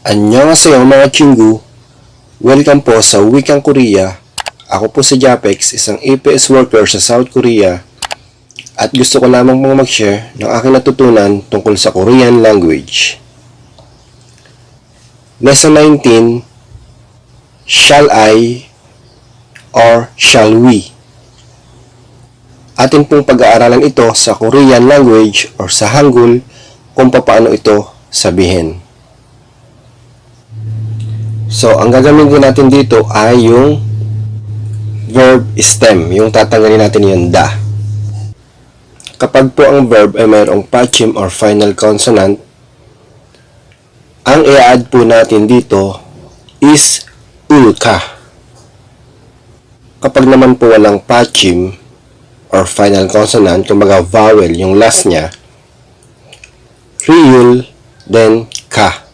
Annyeonghaseyo mga Chingu, welcome po sa Wikang Korea. Ako po si Japex, isang APS worker sa South Korea at gusto ko lamang pong mag-share ng aking natutunan tungkol sa Korean language. Lesson 19, Shall I or Shall We? Atin pong pag-aaralan ito sa Korean language or sa Hangul kung paano ito sabihin. So, ang gagamitin natin dito ay yung verb stem. Yung tatanggalin natin yung da. Kapag po ang verb ay mayroong pachim or final consonant, ang i-add po natin dito is ulka. Kapag naman po walang pachim or final consonant, kumbaga vowel yung last niya, riul, then ka.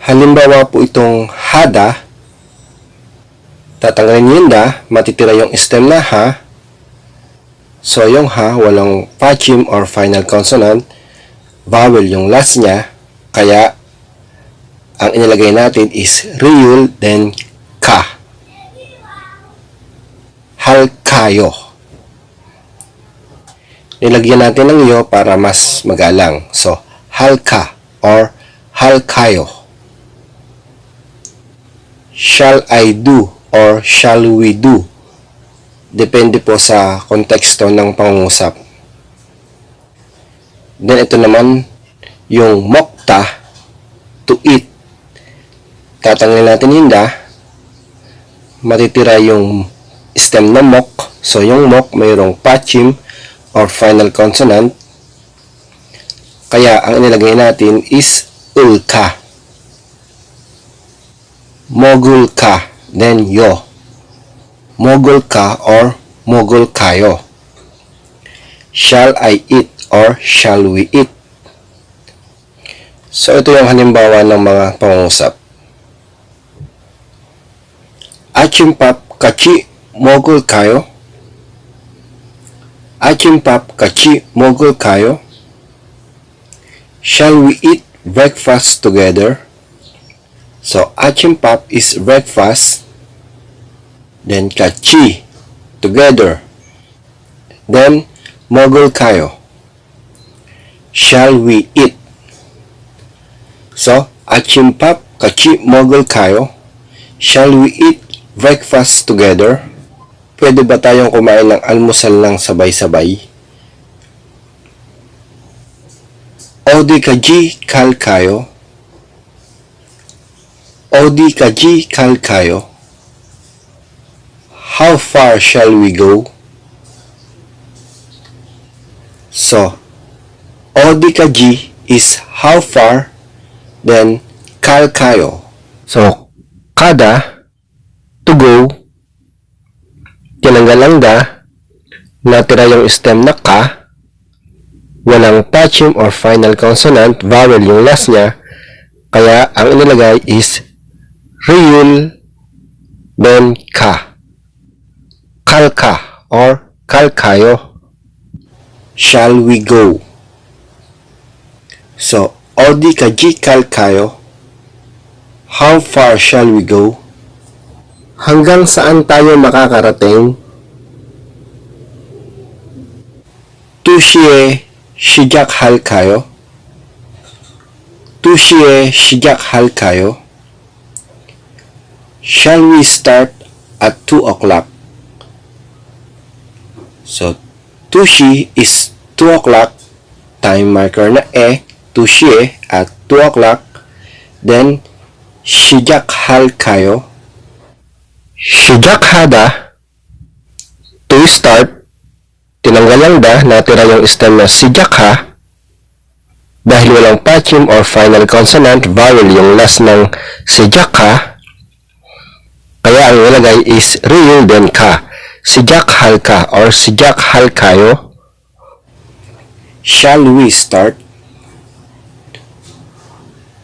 Halimbawa po itong hada, tatanggalin niyo yung da, matitira yung stem na ha. So yung ha, walang pachim or final consonant, vowel yung last niya, kaya ang inilagay natin is riul, then ka. Halkayo. Nilagyan natin ng yo para mas magalang. So, halka or halkayo. Shall I do or shall we do? Depende po sa konteksto ng pangungusap. Then ito naman yung mokta, to eat. Tatanggalin natin yung da, matitira yung stem ng mok. So yung mok mayroong pachim or final consonant, kaya ang inilagay natin is ulka. Mogul ka, then yo. Mogul ka or mogul kayo. Shall I eat or shall we eat? So ito yung halimbawa ng mga pangungusap. Achimpap kachi mogul kayo. Achimpap kachi mogul kayo. Shall we eat breakfast together? So, achimpap is breakfast, then kachi, together, then mogul kayo, shall we eat? So, achimpap kachi mogul kayo, shall we eat breakfast together? Pwede ba tayong kumain ng almusal lang sabay-sabay? Odi kaji kal kayo. Odi kaji kal kayo. How far shall we go? So, odi kaji is how far, then kal kayo. So, kada, to go, tinanggal ang da, natira yung stem na ka, walang pachim or final consonant, vowel yung last niya, kaya ang inilagay is riul, then ka. Kalka or kalkayo. Shall we go? So, odi kaji kalkayo. How far shall we go? Hanggang saan tayo makakarating? Tushiye shijak halkayo. Tushiye shijak halkayo. Shall we start at 2 o'clock? So, tushi is 2 o'clock. Time marker na tushi at 2 o'clock. Then, shijak halkayo. Shijak hada, to start. Tinanggal lang da, natira yung stem na shijak ha. Dahil walang pachim or final consonant, vowel yung last ng shijak ha. Kaya ang ilagay is riul, then ka. Sijak halka or sijak halkayo. Shall we start?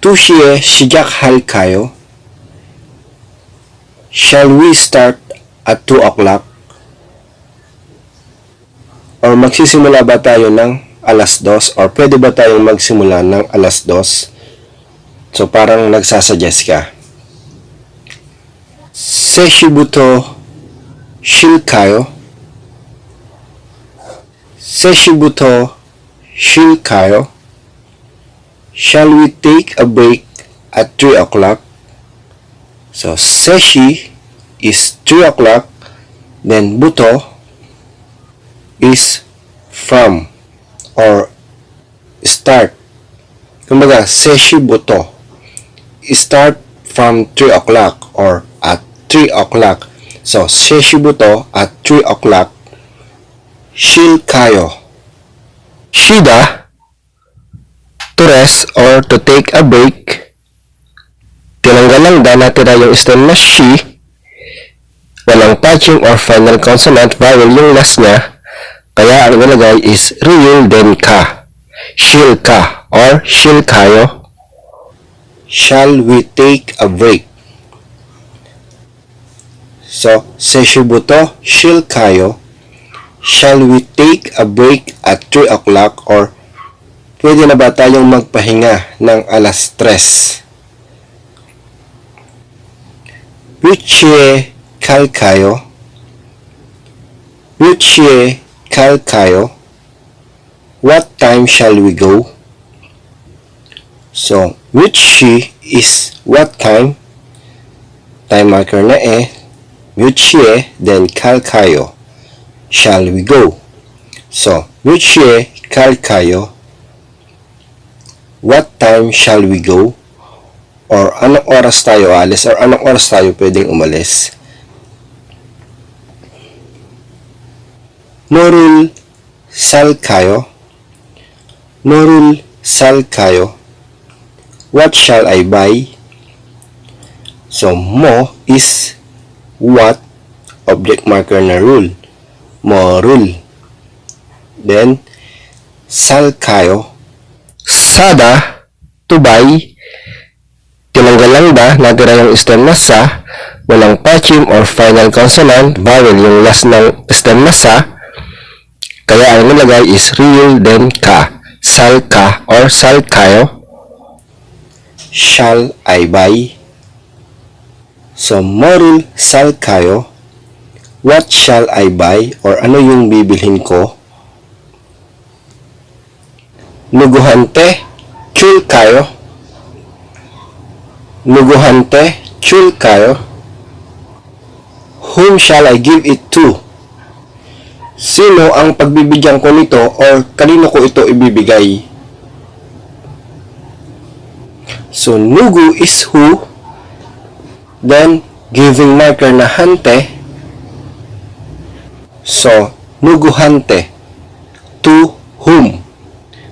Tushiye sijak halkayo. Shall we start at 2 o'clock? Or magsisimula ba tayo ng alas 2? Or pwede ba tayong magsimula ng alas 2? So, parang nagsasuggest ka. Seshibuto shilkayo. Seshibuto shilkayo. Shall we take a break at 3 o'clock? So, seshi is 3 o'clock. Then, buto is from or start. Kumbaga, seshi buto. Start from 3 o'clock or at 3 o'clock. So, seshi buto at 3 o'clock. Shilkayo. Shida, to rest or to take a break. Tinanggal lang da natira yung stem na shi. Walang patching or final consonant vowel yung last niya. Kaya ang nilagay is ryul then ka. Shilka or shilkayo. Shall we take a break? So, seshibuto shilkayo. Shall we take a break at 3 o'clock or pwede na ba tayong magpahinga ng alas 3? Wichie kalkayo. Wichie kalkayo. What time shall we go? So, wichi is what time. Time marker na Wichie, then kalkayo. Shall we go? So, wichie kalkayo. What time shall we go? Or anong oras tayo alis or anong oras tayo pwedeng umalis? Norul salkayo. Norul salkayo. What shall I buy? So, mo is what, object marker na rule. Mo rule. Then, salkayo. Sada, to buy. Tinanggal lang ba, natira yung stem na sa, walang patching or final consonant, vowel yung last ng stem na sa, kaya ang nilagay is ryul then ka. Salka or salkayo. Shall I buy? So, morul salkayo. What shall I buy? Or ano yung bibilhin ko? Nuguhante chulkayo. Nuguhante chulkayo. Whom shall I give it to? Sino ang pagbibigyan ko nito or kanino ko ito ibibigay? So, nugu is who. Then, giving marker na hante. So, nuguhante. To whom?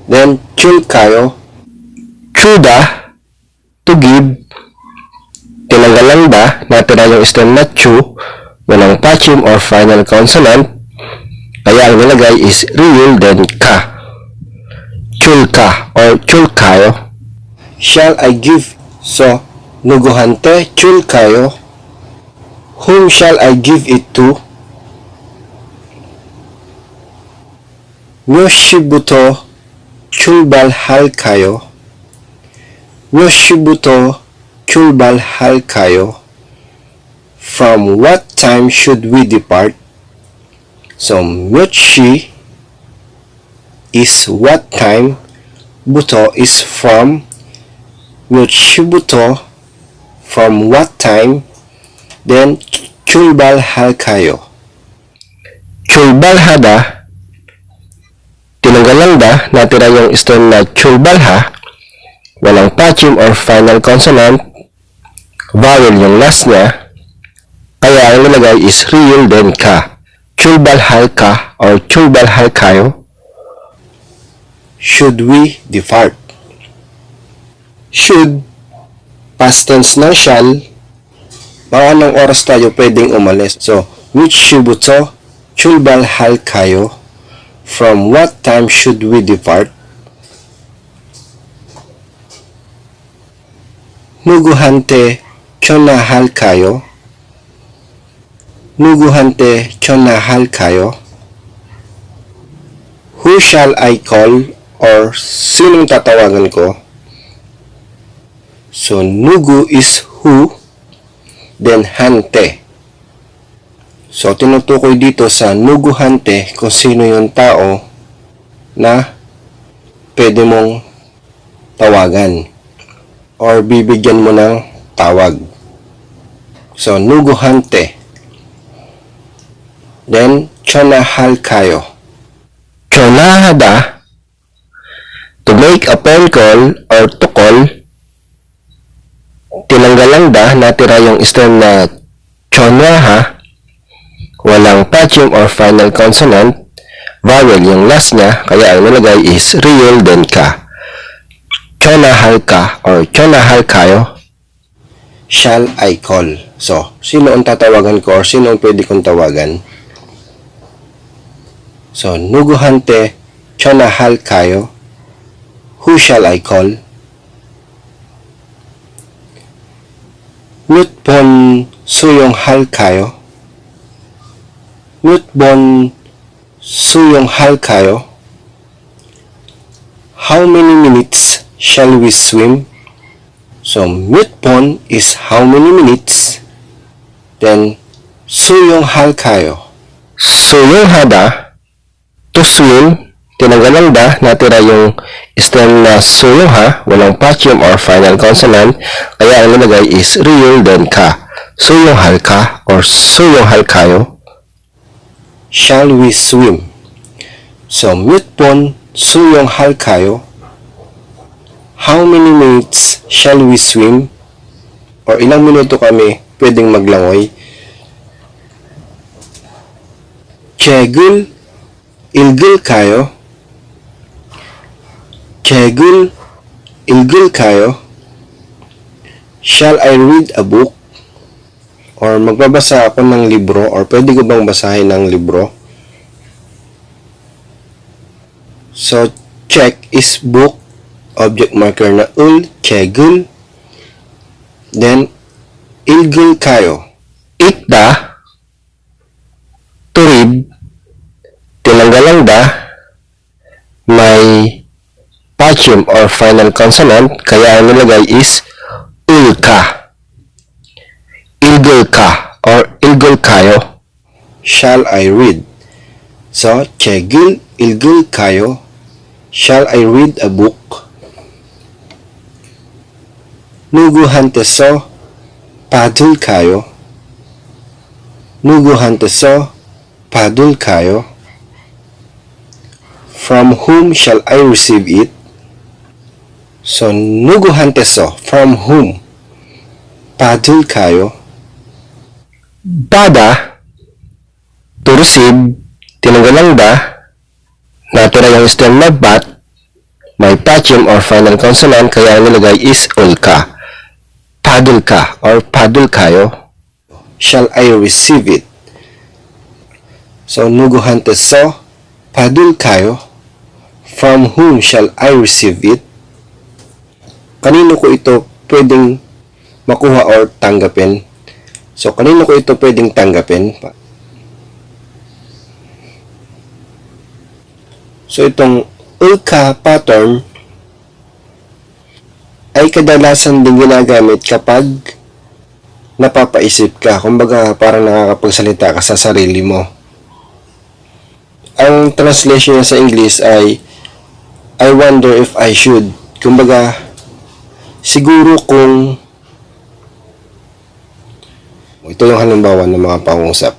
Then, chulkayo. Chuda, to give. Tinanggal lang ba, natira yung stem na chu, walang patching or final consonant, kaya ang nilagay is ryul then ka. Chulka or chulkayo. Shall I give? So, nuguhante chulkayo. Whom shall I give it to? Myoshibuto chulbal halkayo. Myoshibuto chulbal halkayo. From what time should we depart? So, myoshi is what time. Buto is from. Myoshibuto from what time. Then, chulbal halkayo. Chulbal hada. Tinanggal lang ba, natira yung stem na chulbalha, walang patching or final consonant, vowel yung last niya, kaya ang nilagay is ryul then ka. Chulbalhalka or chulbalhalkayo. Should we depart? Should, past tense ng shall, mga anong oras tayo pwedeng umalis? So, Michibuto chulbalhalkayo. From what time should we depart? Nuguhante chonahalkayo. Nuguhante chonahalkayo. Who shall I call or sinong tatawagan ko? So, nugu is who, then hante. So, tinutukoy dito sa nugu hante kung sino yung tao na pwede mong tawagan or bibigyan mo ng tawag. So, nugu hante. Then, chonahal kayo. Chonahada, to make a phone call or to call. Tinanggalang da, natira yung stem na chonaha, walang patching or final consonant, vowel yung last niya, kaya ang nilagay is real then ka. Chonahal ka or chonahal kayo. Shall I call? So, sino ang tatawagan ko or sino ang pwede kong tawagan? So, nuguhante, chonahal kayo. Who shall I call? Nutbon suyong hal kayo. Nutbon suyong hal kayo. How many minutes shall we swim? So, nutbon is how many minutes. Then, suyong hal kayo. Suyong hada, to swim, tinanggalan da, natira yung stem na suyong ha, walang patching or final consonant, kaya ang nilagay is real then ka. Suyong hal ka or suyong hal kayo. Shall we swim? So, mutpon suyong hal kayo. How many minutes shall we swim? Or ilang minuto kami pwedeng maglangoy? Kegul ilgul kayo. Kegul ilgul kayo. Shall I read a book? Or magbabasa ako ng libro, or pwede ko bang basahin ng libro? So, check is book, object marker na ul, kegul. Then, ilgul kayo. Ikda, to read, tinanggalang da, may patching or final consonant, kaya ang nilagay is ulka. Ilgul ka or ilgul kayo. Shall I read? So, chegul ilgul kayo. Shall I read a book? Nuguhanteso padul kayo. Nuguhanteso padul kayo. From whom shall I receive it? So, nuguhanteso, from whom? Padul kayo. Bada, to receive, tinanggalang da, natira yung stem na bat, may patching or final consonant, kaya ang nilagay is ulka. Padul ka or padul kayo. Shall I receive it? So, nuguhante so, padul kayo. From whom shall I receive it? Kanino ko ito pwedeng makuha or tanggapin? So, kanino ko ito pwedeng tanggapin? So, itong ulka pattern ay kadalasan din ginagamit kapag napapaisip ka. Kumbaga, parang nakakapagsalita ka sa sarili mo. Ang translation niya sa English ay I wonder if I should. Kumbaga, siguro kung ito yung halimbawa ng mga pangungusap.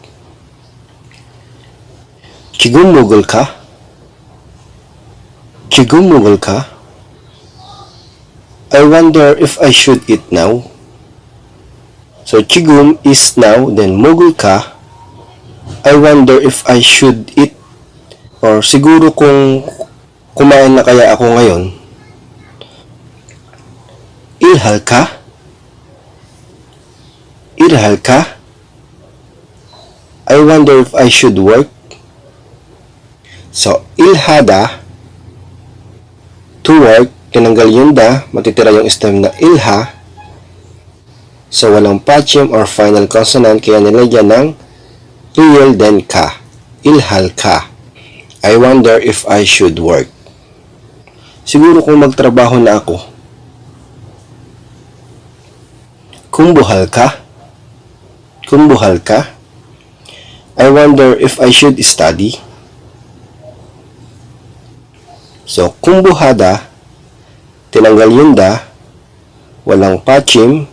Kigumugol ka? Kigumugol ka? I wonder if I should eat now. So, kigum is now, then mugol ka. I wonder if I should eat. Or siguro kung kumain na kaya ako ngayon. Ilhal ka? Irhal ka? I wonder if I should work. So, ilhada, to work, tinanggal yung da, matitira yung stem na ilha. So, walang patching or final consonant, kaya nilagyan ng real then ka. Ilhal ka. I wonder if I should work. Siguro kung magtrabaho na ako. 공부할까? 공부할까? I wonder if I should study. So, 공부하다, tinanggal yung da, walang pachim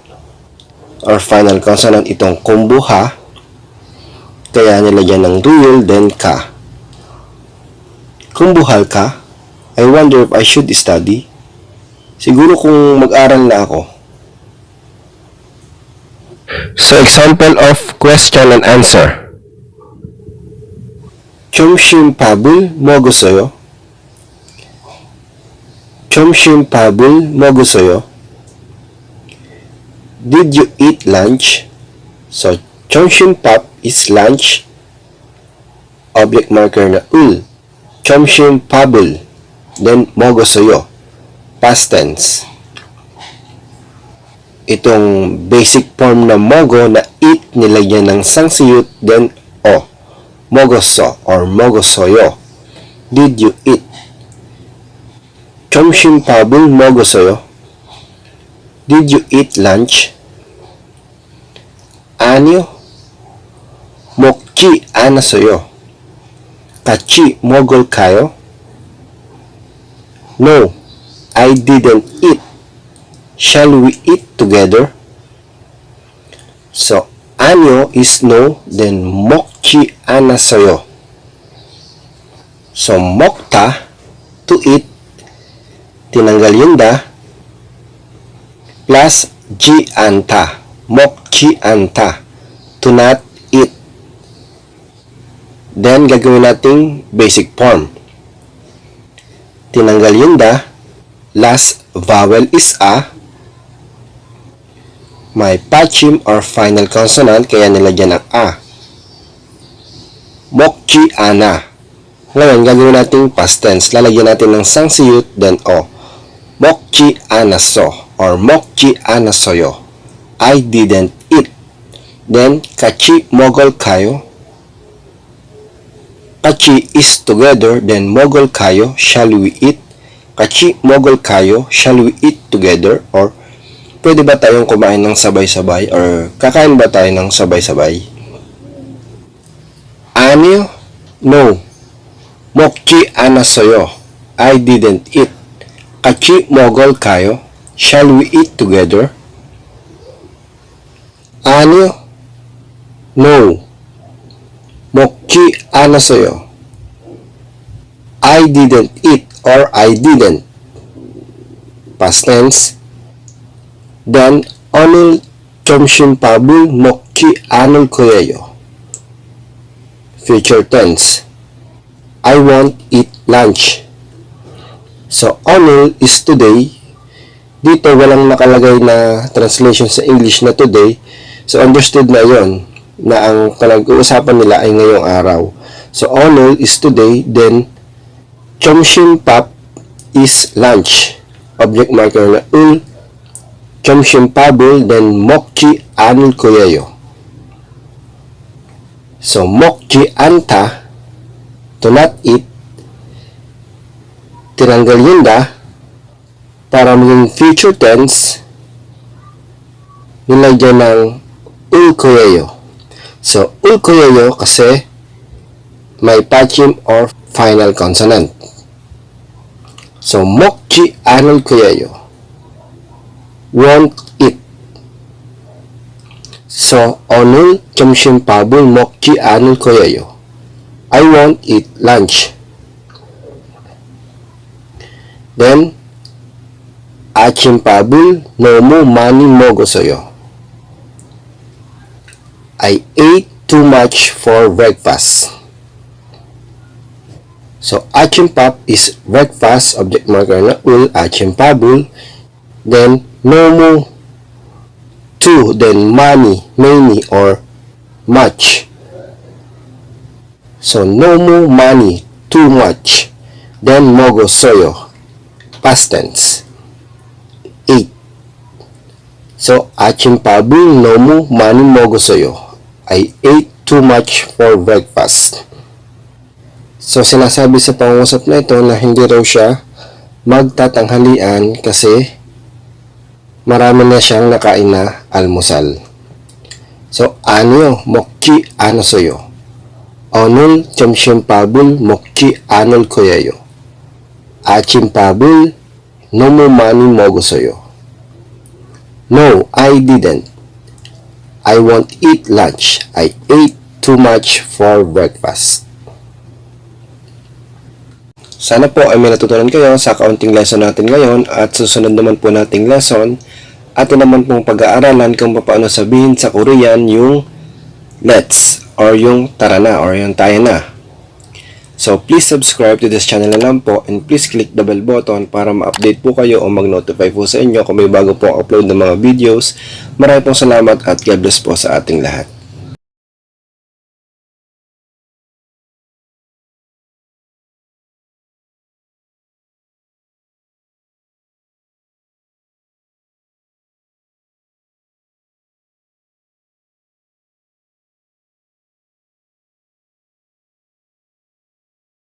or final consonant itong kumbuha, kaya nilagyan ng duyol, then ka. Kumbuhal ka? I wonder if I should study. Siguro kung mag-aral na ako. So, example of question and answer. 점심밥을 먹었어요? 점심밥을 먹었어요? Did you eat lunch? So, 점심밥 is lunch. Object marker na ul. 점심밥을, then 먹었어요. Past tense. Itong basic form na mogo na eat, nilagyan ng sangsiyut, then o. 먹었어 or 먹었어요. Did you eat? 점심밥을 먹었어요? Did you eat lunch? 아니요. 먹지 않았어요. 같이 먹을까요? No, I didn't eat. Shall we eat together? So, 아니요 is no, then 먹지 않았어요. So, 먹다, to eat, tinanggal yung da, plus ji anta, 먹지 않다, to not eat. Then, gagawin nating basic form. Tinanggal yung da, last vowel is a, may pachim or final consonant, kaya nilagyan ng a. 먹지 않아. Ngayon, gagawin natin past tense. Lalagyan natin ng sangsiyut, then o. 먹지 않았어 or 먹지 않았어요. I didn't eat. Then, 같이 먹을까요? 같이 is together, then 먹을까요? Shall we eat? 같이 먹을까요? Shall we eat together? Or, pwede ba tayong kumain ng sabay-sabay? Or, kakain ba tayo ng sabay-sabay? 아니요. No. 먹지 않았어요. I didn't eat. 같이 먹을까요? Shall we eat together? 아니요. No. 먹지 않았어요. I didn't eat or I didn't. Past tense. Then, 오늘 점심밥을 먹지 않을 거예요. Future tense. I won't eat lunch. So, 오늘 is today. Dito, walang nakalagay na translation sa English na today. So, understood na yon na ang pinag-uusapan nila ay ngayong araw. So, 오늘 is today. Then, 점심밥 is lunch. Object marker na ul. 점심밥을, then 먹지 않을 거예요. So, 먹지 않다, to not eat, tinanggal yun da, para maging future tense, nilagyan ng ul koyeyo. So, ul koyeyo kasi may pachim or final consonant. So, 먹지 않을 거예요. Won't eat. So, 오늘 점심밥을 먹지 않을 거예요. I won't eat lunch. Then, 아침밥을 너무 많이 먹었어요. I ate too much for breakfast. So, 아침밥 is breakfast, object marker na ul, 아침밥을. Then, 너무, too, then many or much. So, 너무 많이, too much. Then, 먹었어요. Past tense. 8. So, 아침밥을 너무 많이 먹었어요. I ate too much for breakfast. So, sinasabi sa pangusap na ito na hindi raw siya magtatanghalian kasi marami na siyang nakain na almusal. So, 아니요, 먹지 않았어요. 오늘 점심밥을 먹지 않을 거예요. 아침밥을 너무 많이 먹었어요. No, I didn't. I won't eat lunch. I ate too much for breakfast. Sana po ay may natutunan kayo sa kaunting lesson natin ngayon at susunod naman po nating lesson atin naman pong pag-aaralan kung paano sabihin sa Korean yung let's or yung tara na or yung tayo na. So please subscribe to this channel na lang po and please click the bell button para ma-update po kayo o mag-notify po sa inyo kung may bago pong upload ng mga videos. Maraming pong salamat at God bless po sa ating lahat.